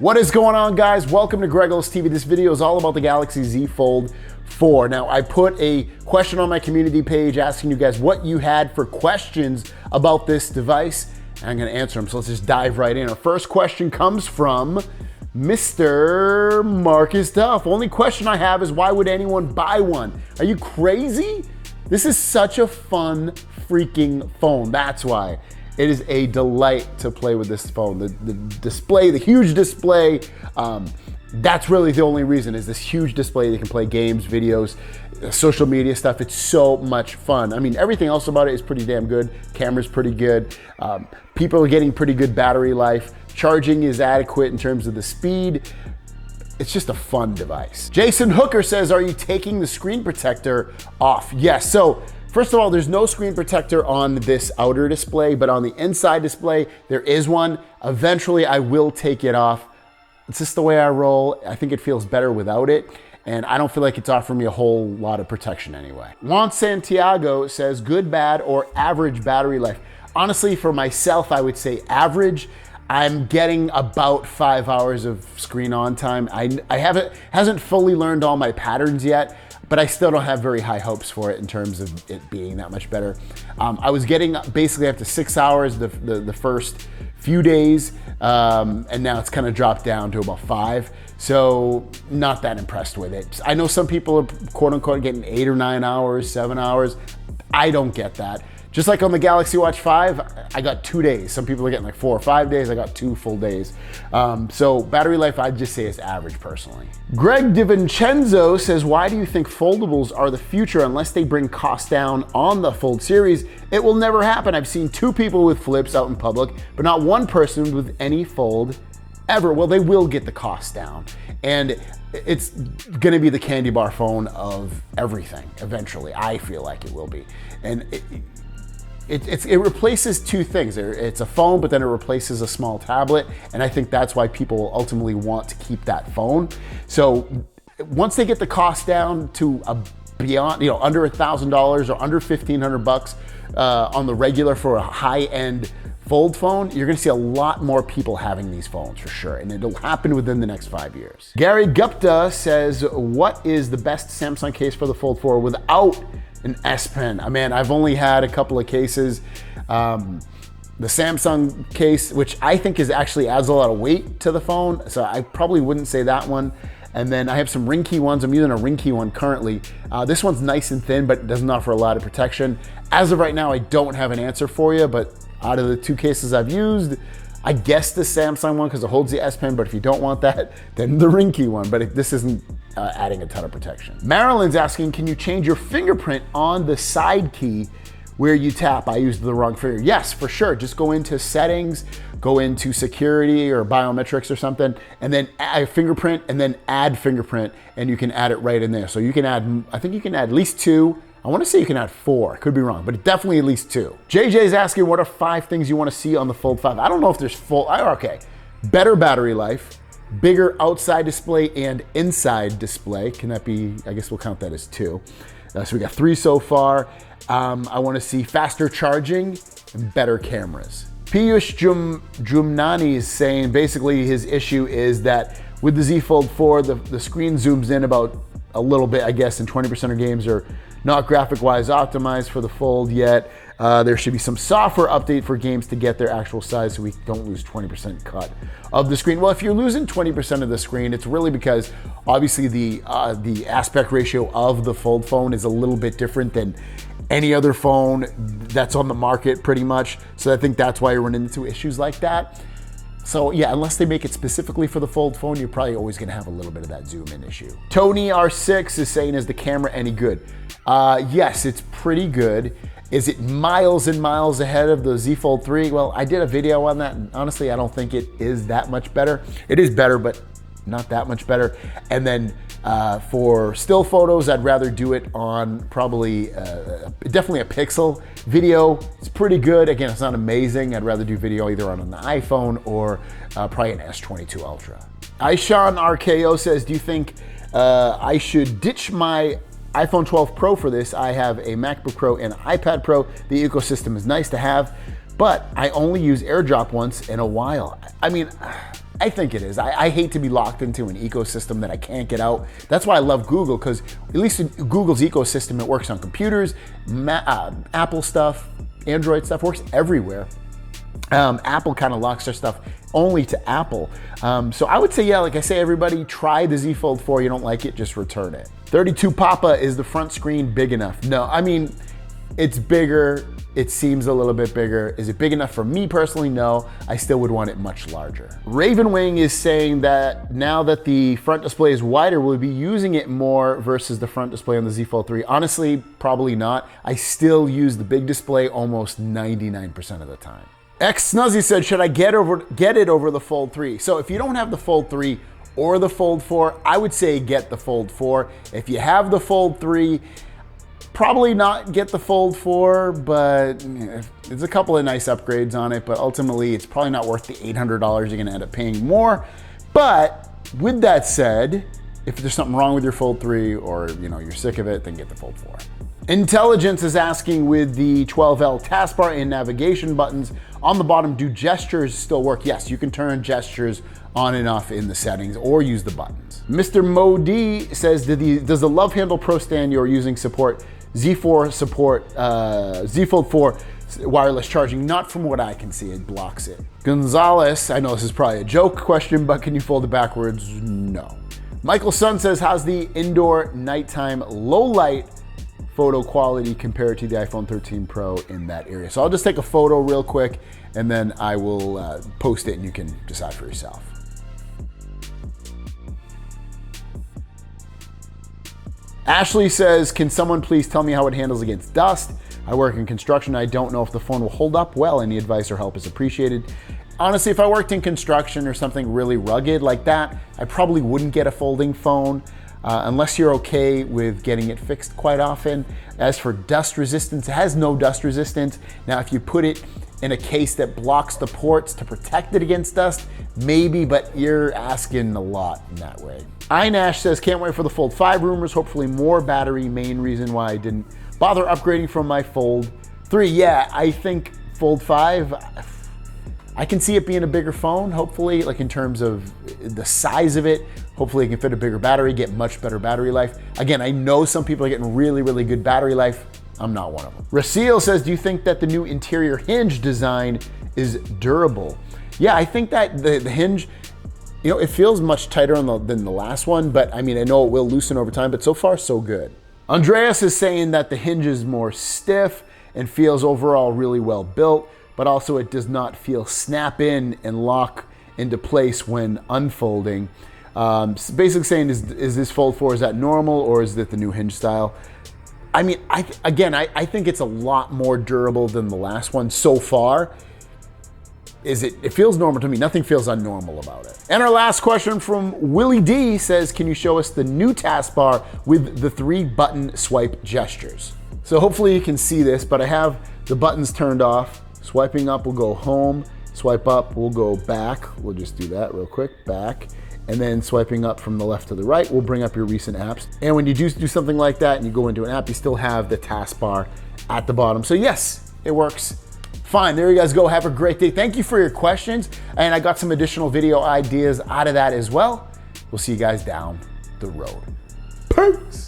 What is going on, guys? Welcome to Gregos TV. This video is all about the Galaxy Z Fold 4. Now, I put a question on my community page asking you guys what you had for questions about this device, and I'm gonna answer them, so let's just dive right in. Our first question comes from Mr. Marcus Duff. Only question I have is, why would anyone buy one? Are you crazy? This is such a fun freaking phone, that's why. It is a delight to play with this phone. The display, the huge display, that's really the only reason, is this huge display. They can play games, videos, social media stuff. It's so much fun. I mean, everything else about it is pretty damn good. Camera's pretty good. People are getting pretty good battery life. Charging is adequate in terms of the speed. It's just a fun device. Jason Hooker says, are you taking the screen protector off? Yes, so first of all, there's no screen protector on this outer display, but on the inside display, there is one. Eventually, I will take it off. It's just the way I roll. I think it feels better without it, and I don't feel like it's offering me a whole lot of protection anyway. Juan Santiago says, good, bad, or average battery life? Honestly, for myself, I would say average. I'm getting about 5 hours of screen on time. I hasn't fully learned all my patterns yet, but I still don't have very high hopes for it in terms of it being that much better. I was getting basically up to 6 hours the first few days, and now it's kind of dropped down to about 5. So not that impressed with it. I know some people are quote unquote getting 8 or 9 hours, 7 hours. I don't get that. Just like on the Galaxy Watch 5, I got 2 days. Some people are getting like 4 or 5 days. I got 2 full days. So battery life, I'd just say is average personally. Greg DiVincenzo says, why do you think foldables are the future unless they bring costs down on the Fold series? It will never happen. I've seen 2 people with flips out in public, but not 1 person with any Fold ever. Well, they will get the cost down. And it's gonna be the candy bar phone of everything eventually. I feel like it will be. And it replaces 2 things. It's a phone, but then it replaces a small tablet, and I think that's why people ultimately want to keep that phone. So once they get the cost down to a beyond, under $1,000 or under $1,500 on the regular for a high-end Fold phone, you're gonna see a lot more people having these phones for sure, and it'll happen within the next 5 years. Gary Gupta says, what is the best Samsung case for the Fold 4 without an S Pen? Man, I've only had a couple of cases. The Samsung case, which I think actually adds a lot of weight to the phone, so I probably wouldn't say that one. And then I have some ring key ones. I'm using a ring key one currently. This one's nice and thin, but doesn't offer a lot of protection. As of right now, I don't have an answer for you, but out of the 2 cases I've used, I guess the Samsung one because it holds the S Pen, but if you don't want that, then the ring key one, but this isn't adding a ton of protection. Marilyn's asking, can you change your fingerprint on the side key where you tap? I used the wrong finger. Yes, for sure. Just go into settings, go into security or biometrics or something, and then add fingerprint, and then add fingerprint, and you can add it right in there. So you can add, I think you can add at least 2. I want to say you can add 4, could be wrong, but definitely at least 2. JJ's asking, what are 5 things you want to see on the Fold 5? I don't know if there's okay. Better battery life, bigger outside display and inside display. Can that be, I guess we'll count that as 2. So we got 3 so far. I want to see faster charging and better cameras. Piyush Jumnani is saying basically his issue is that with the Z Fold 4, the screen zooms in about a little bit, I guess, and 20% of games are not graphic-wise optimized for the Fold yet. There should be some software update for games to get their actual size so we don't lose 20% cut of the screen. Well, if you're losing 20% of the screen, it's really because obviously the aspect ratio of the Fold phone is a little bit different than any other phone that's on the market pretty much. So I think that's why you're running into issues like that. So yeah, unless they make it specifically for the Fold phone, you're probably always gonna have a little bit of that zoom in issue. Tony R6 is saying, is the camera any good? Yes, it's pretty good. Is it miles and miles ahead of the Z Fold 3? Well, I did a video on that, and honestly, I don't think it is that much better. It is better, but not that much better. And then for still photos, I'd rather do it on probably, definitely a Pixel. Video, it's pretty good. Again, it's not amazing. I'd rather do video either on an iPhone or probably an S22 Ultra. Aishan RKO says, do you think I should ditch my iPhone 12 Pro for this? I have a MacBook Pro and iPad Pro. The ecosystem is nice to have, but I only use AirDrop once in a while. I mean, I think it is. I hate to be locked into an ecosystem that I can't get out. That's why I love Google, because at least in Google's ecosystem, it works on computers, Apple stuff, Android stuff, works everywhere. Apple kind of locks their stuff only to Apple. So I would say, yeah, like I say, everybody try the Z Fold 4. You don't like it, just return it. 32 Papa, is the front screen big enough? No, I mean, it's bigger. It seems a little bit bigger. Is it big enough for me personally? No, I still would want it much larger. Ravenwing is saying that now that the front display is wider, we'll be using it more versus the front display on the Z Fold 3. Honestly, probably not. I still use the big display almost 99% of the time. X Snuzzy said, should I get it over the Fold 3? So if you don't have the Fold 3 or the Fold 4, I would say get the Fold 4. If you have the Fold 3, probably not get the Fold 4, but there's a couple of nice upgrades on it, but ultimately it's probably not worth the $800 you're gonna end up paying more. But with that said, if there's something wrong with your Fold 3 or you're sick of it, then get the Fold 4. Intelligence is asking, with the 12L taskbar and navigation buttons on the bottom, do gestures still work? Yes, you can turn gestures on and off in the settings or use the buttons. Mr. Modi says, does the Lovehandle Pro stand you're using support Z4 support, Z Fold 4 wireless charging? Not from what I can see, it blocks it. Gonzalez, I know this is probably a joke question, but can you fold it backwards? No. Michael Sun says, how's the indoor nighttime low light photo quality compared to the iPhone 13 Pro in that area? So I'll just take a photo real quick and then I will post it and you can decide for yourself. Ashley says, can someone please tell me how it handles against dust? I work in construction. I don't know if the phone will hold up well. Any advice or help is appreciated. Honestly, if I worked in construction or something really rugged like that, I probably wouldn't get a folding phone unless you're okay with getting it fixed quite often. As for dust resistance, it has no dust resistance. Now, if you put it in a case that blocks the ports to protect it against dust, maybe, but you're asking a lot in that way. iNash says, can't wait for the Fold 5 rumors, hopefully more battery, main reason why I didn't bother upgrading from my Fold 3. Yeah, I think Fold 5, I can see it being a bigger phone, hopefully, like in terms of the size of it. Hopefully it can fit a bigger battery, get much better battery life. Again, I know some people are getting really, really good battery life. I'm not one of them. Rasil says, do you think that the new interior Hinge design is durable? Yeah, I think that the Hinge, it feels much tighter than the last one, but I mean, I know it will loosen over time, but so far so good. Andreas is saying that the Hinge is more stiff and feels overall really well built, but also it does not feel snap in and lock into place when unfolding. Basically saying, is this Fold 4, is that normal or is that the new Hinge style? I mean, I think it's a lot more durable than the last one so far. It feels normal to me. Nothing feels unnormal about it. And our last question from Willie D says, can you show us the new taskbar with the 3-button swipe gestures? So hopefully you can see this, but I have the buttons turned off. Swiping up will go home. Swipe up will go back. We'll just do that real quick, back. And then swiping up from the left to the right will bring up your recent apps. And when you do something like that and you go into an app, you still have the taskbar at the bottom. So yes, it works fine. There you guys go. Have a great day. Thank you for your questions. And I got some additional video ideas out of that as well. We'll see you guys down the road. Peace.